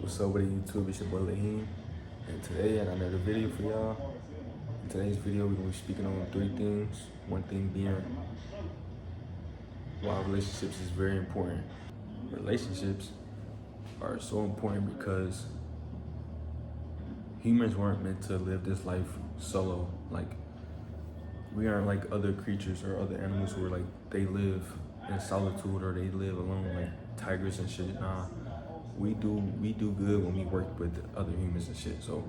What's up with YouTube? It's your boy Liheem, and today I got another video for y'all. In today's video, we're gonna be speaking on three things. One thing being why relationships is very important. Relationships are so important because humans weren't meant to live this life solo. Like, we aren't like other creatures or other animals who are like they live in solitude or they live alone, like tigers and shit. Nah, we do good when we work with other humans and shit. So,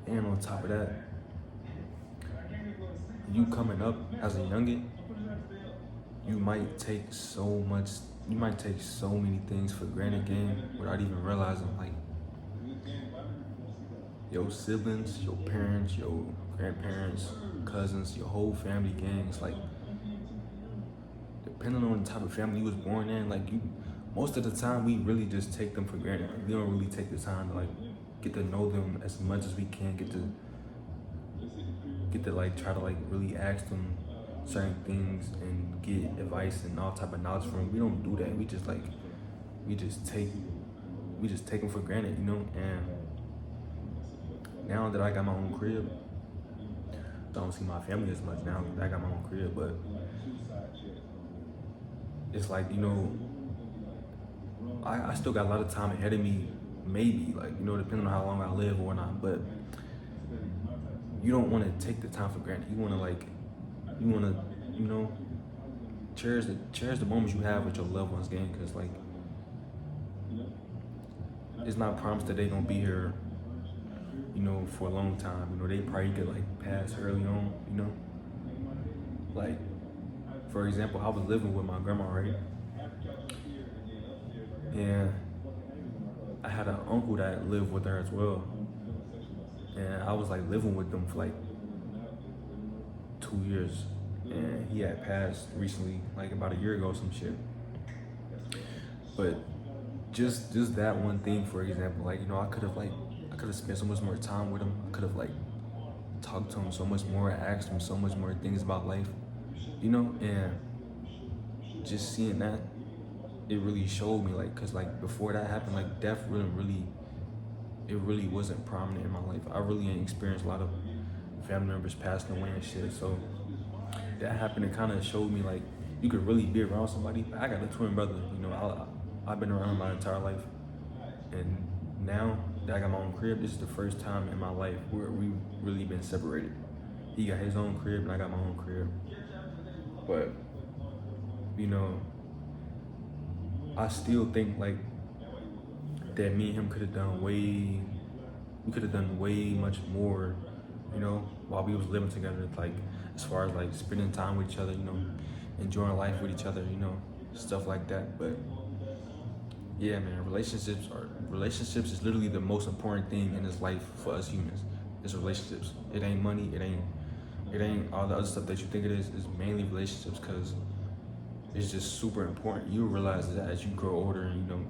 and on top of that, you coming up as a youngin, you might take so many things for granted, gang, without even realizing, like, your siblings, your parents, your grandparents, cousins, your whole family, gang. It's like, depending on the type of family you was born in, like, most of the time we really just take them for granted. Like, we don't really take the time to like get to know them as much as we can, get to like try to like really ask them certain things and get advice and all type of knowledge from them. We don't do that. We just take them for granted, you know. And now that I got my own crib, I don't see my family as much now that I got my own crib, but it's like, you know, I still got a lot of time ahead of me, maybe, like, you know, depending on how long I live or not, but you don't want to take the time for granted. You want to, you know, cherish the moments you have with your loved ones, gang, because, like, it's not promised that they gonna be here, you know, for a long time. You know, they probably could like pass early on, you know. Like, for example, I was living with my grandma, right? And I had an uncle that lived with her as well. And I was like living with them for like 2 years. And he had passed recently, like about a year ago, some shit. But just that one thing, for example, like, you know, I could have spent so much more time with him. I could have like talked to him so much more, asked him so much more things about life, you know. And just seeing that, it really showed me, like, cause like before that happened, like death it really wasn't prominent in my life. I really ain't experienced a lot of family members passing away and shit. So that happened. It kind of showed me like you could really be around somebody. I got a twin brother, you know. I've been around him my entire life, and now that I got my own crib, this is the first time in my life where we've really been separated. He got his own crib and I got my own crib. But, you know, I still think like that me and him could have done way much more, you know, while we was living together, like as far as like spending time with each other, you know, enjoying life with each other, you know, stuff like that. But yeah, man, relationships is literally the most important thing in this life for us humans. It's relationships. It ain't money, it ain't all the other stuff that you think it is. It's mainly relationships, because it's just super important. You realize that as you grow older and, you know,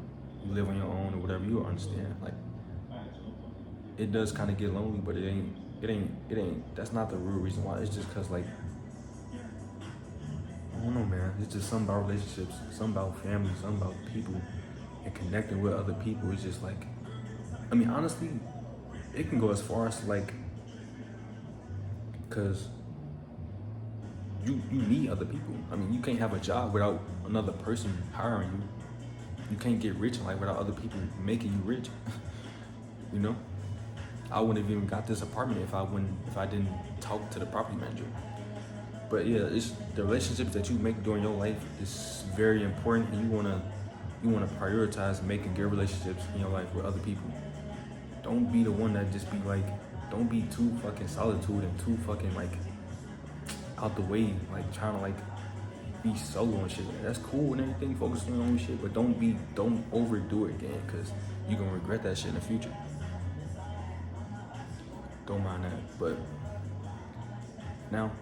you live on your own or whatever, you understand. Like, it does kind of get lonely, but it ain't. That's not the real reason why. It's just because, like, I don't know, man. It's just something about relationships, something about family, something about people and connecting with other people. It's just like, I mean, honestly, it can go as far as like, because you need other people. I mean, you can't have a job without another person hiring you. You can't get rich in life without other people making you rich. You know, I wouldn't have even got this apartment if I didn't talk to the property manager. But yeah, it's the relationships that you make during your life is very important, and you wanna prioritize making good relationships in your life with other people. Don't be the one that just be like, don't be too fucking solitude and too fucking like out the way, like trying to like be solo and shit. That's cool and everything, focus on your own shit, but don't overdo it, again, because you're gonna regret that shit in the future. Don't mind that. But now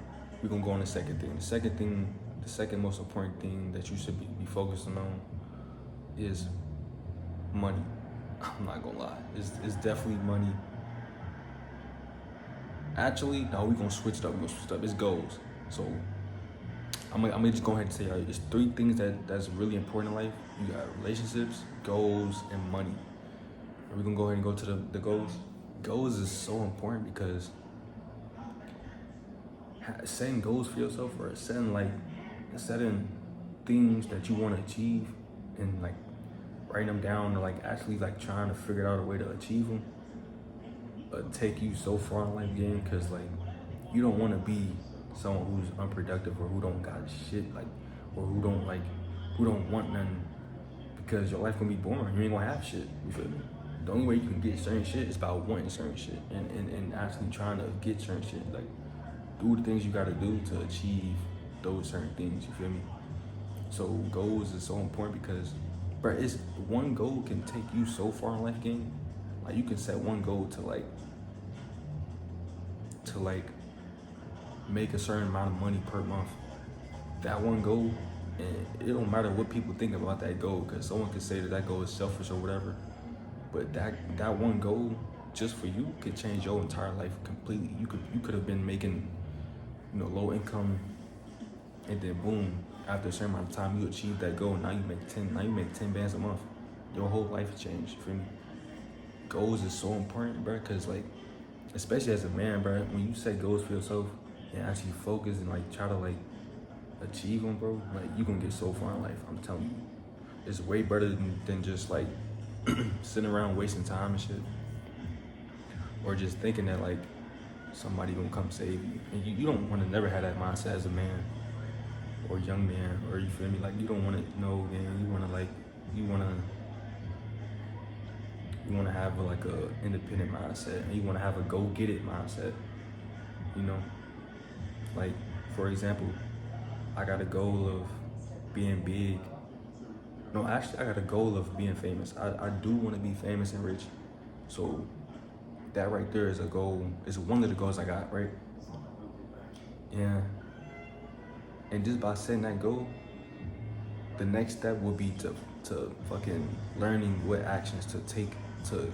we're gonna go on the second thing. The second most important thing that you should be focusing on is money. I'm not gonna lie. It's definitely money. Actually, no, we're gonna switch it up. It's goals. So I'm gonna just go ahead and say, it's three things that's really important in life. You got relationships, goals, and money. we're gonna go ahead and go to the goals. Goals is so important because setting goals for yourself or setting things that you want to achieve and like writing them down or like actually like trying to figure out a way to achieve them take you so far in life game because like you don't want to be someone who's unproductive or who don't got shit like or who don't want nothing because your life gonna be boring. You ain't gonna have shit. You feel me? The only way you can get certain shit is by wanting certain shit and actually trying to get certain shit. Like do the things you gotta do to achieve those certain things. You feel me? So goals is so important because, bro, it's one goal can take you so far in life game. Like you can set one goal to make a certain amount of money per month. That one goal, and it don't matter what people think about that goal, because someone could say that goal is selfish or whatever. But that one goal, just for you, could change your entire life completely. You could have been making, low income, and then boom, after a certain amount of time, you achieve that goal. Now you make 10 bands a month. Your whole life changed. You feel me? Goals is so important, bro, because like, especially as a man, bro, when you set goals for yourself and actually focus and like try to like achieve them, bro, like you gonna get so far in life. I'm telling you, it's way better than just like sitting around wasting time and shit, or just thinking that like somebody gonna come save you. And you don't want to never have that mindset as a man or young man, or you feel me? Like you don't want to know, man. You want to have like a independent mindset, and you want to have a go get it mindset. Like for example, I got a goal of being big. No, actually, I got a goal of being famous. I do want to be famous and rich. So that right there is a goal. It's one of the goals I got, right? Yeah. And just by setting that goal, the next step would be to fucking learning what actions to take to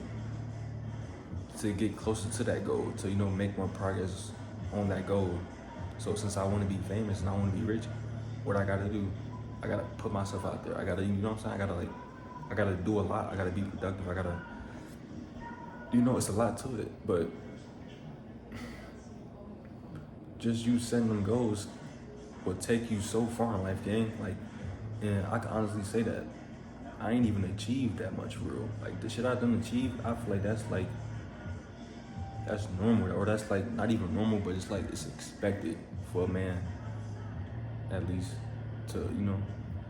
get closer to that goal, to make more progress on that goal. So since I want to be famous and I want to be rich, what I gotta do, I gotta put myself out there. I gotta, what I'm saying? I gotta do a lot. I gotta be productive. I gotta, it's a lot to it. But just you setting them goals will take you so far in life, gang. Like, and I can honestly say that I ain't even achieved that much for real. Like the shit I done achieved, I feel like that's normal, or that's like not even normal, but it's like it's expected for a man, at least, to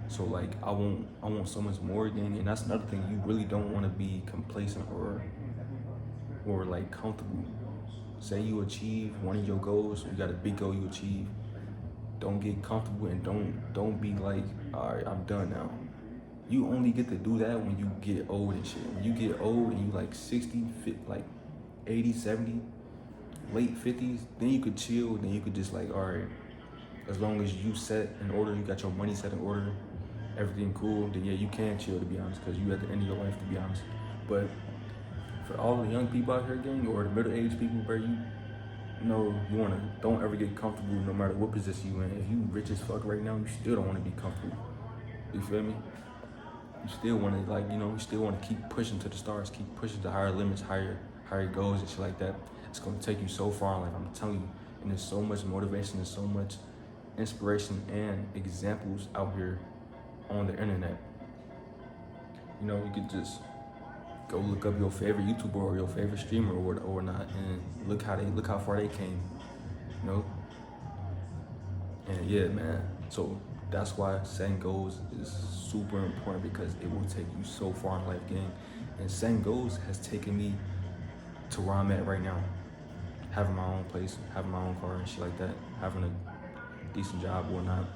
So like I want so much more, gang, and that's another thing. You really don't want to be complacent or like comfortable. Say you achieve one of your goals, you got a big goal you achieve. Don't get comfortable and don't be like, all right, I'm done now. You only get to do that when you get old and shit. When you get old and you like 60, like 80, 70, late 50s, then you could chill. Then you could just like, all right, as long as you set in order, you got your money set in order, everything cool, then yeah, you can chill, to be honest, because you at the end of your life, to be honest. But for all the young people out here, gang, or the middle-aged people, bro, don't ever get comfortable no matter what position you in. If you rich as fuck right now, you still don't want to be comfortable. You feel me? You still want to you still want to keep pushing to the stars, keep pushing to higher limits, higher goals and shit like that. It's going to take you so far in life, I'm telling you. And there's so much motivation, there's so much inspiration and examples out here on the internet. You could just go look up your favorite YouTuber or your favorite streamer or not, and look how far they came. And yeah, man. So that's why setting goals is super important, because it will take you so far in life, gang. And setting goals has taken me to where I'm at right now. Having my own place, having my own car and shit like that, having a decent job or whatnot.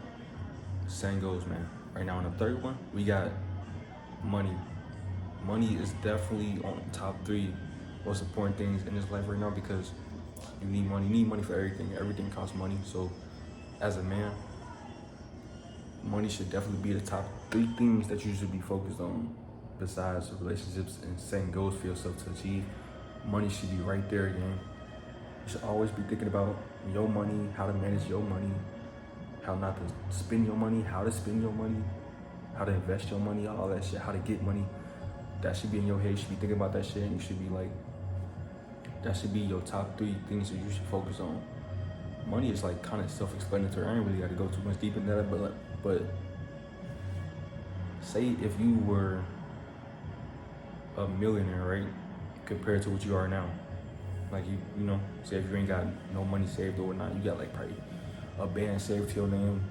Setting goals, man. Right now on the third one, we got money. Money is definitely on the top 3 most important things in this life right now, because you need money. You need money for everything. Everything costs money. So as a man, money should definitely be the top 3 things that you should be focused on, besides relationships and setting goals for yourself to achieve. Money should be right there, again. You should always be thinking about your money, how to manage your money, how not to spend your money, how to spend your money, how to invest your money, all that shit, how to get money. that should be in your head. You should be thinking about that shit, and you should be like, that should be your top 3 things that you should focus on. Money is like kind of self-explanatory. I ain't really got to go too much deep into that, but say if you were a millionaire, right, compared to what you are now, like you know, say if you ain't got no money saved or whatnot, you got like probably a band saved to your name,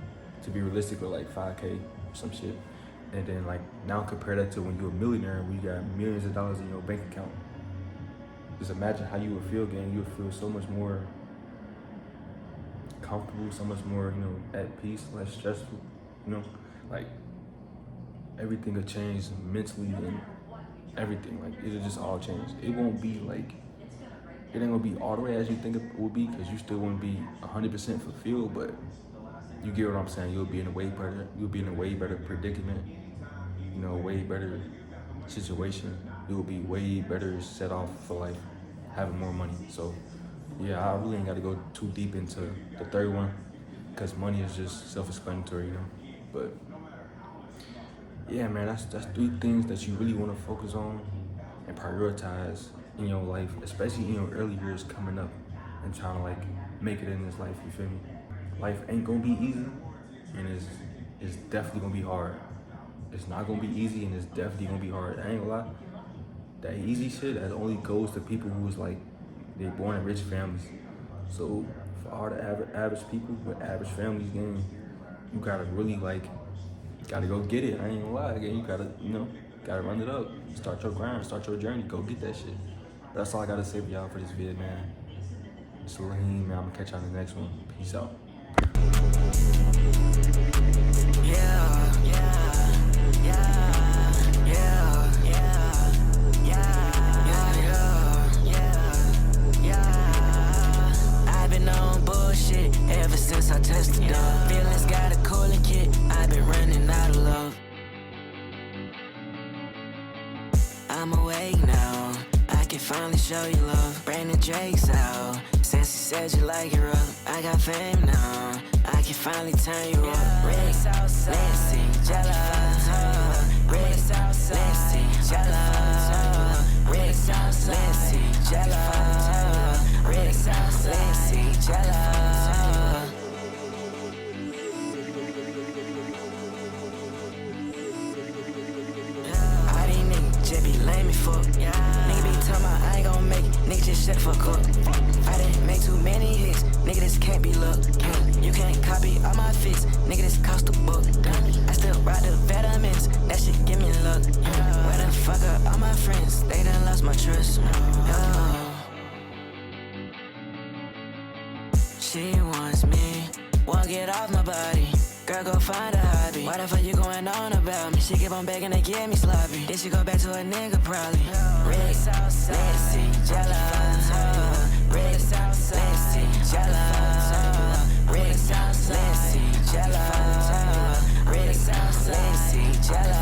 to be realistic, with like 5K or some shit. And then like now compare that to when you're a millionaire, when you got millions of dollars in your bank account. Just imagine how you would feel, gang. You would feel so much more comfortable, so much more, you know, at peace, less stressful, you know, like everything will change mentally and everything. Like it'll just all change. It won't be like, it ain't gonna be all the way as you think it will be, because you still won't be 100% fulfilled, but you get what I'm saying. You'll be in a way better predicament, you know, way better situation. You'll be way better set off for life, having more money. So yeah, I really ain't got to go too deep into the third one, because money is just self-explanatory, you know. But yeah, man, that's 3 things that you really want to focus on and prioritize in your life, especially in your early years coming up and trying to like make it in this life. You feel me? Life ain't gonna be easy, and it's definitely gonna be hard. It's not gonna be easy, and it's definitely gonna be hard. I ain't gonna lie. That easy shit, that only goes to people who's like, they're born in rich families. So for all the average people with average families, gang, you gotta really like, gotta go get it. I ain't gonna lie, again, you gotta, you know, gotta run it up. Start your grind, start your journey, go get that shit. That's all I gotta say for y'all for this vid, man. It's Liheem, man. I'm gonna catch y'all in the next one. Peace out. I've been on bullshit ever since I tested up. Feelings got a cooling kit. I've been running out of love. I'm awake now. I can finally show you love. Brandon Drake's out. Since he said you like it rough. I got fame now. I can finally turn you up. Red South Legacy, Jella. Red South Legacy, Jella. Red South Legacy, Jella. Red South Legacy, Jella. All these niggas just be lame me fuck. Nigga be talking about I ain't gon' make it. Nigga just shut the fuck up. I didn't make too many hits. Nigga, this can't be luck. You can't copy all my fits. Nigga, this cost a buck. I still ride the vitamins. That shit give me luck. Where the fuck are all my friends? They done lost my trust. She wants me. Won't get off my body. Girl, go find a hobby. Why the fuck you going on about me? She keep on begging to get me sloppy. Then she go back to a nigga probably. Red South Legacy, Jella. Red South Legacy, Jella. Red South Legacy, Jella. Red South Legacy, Jella.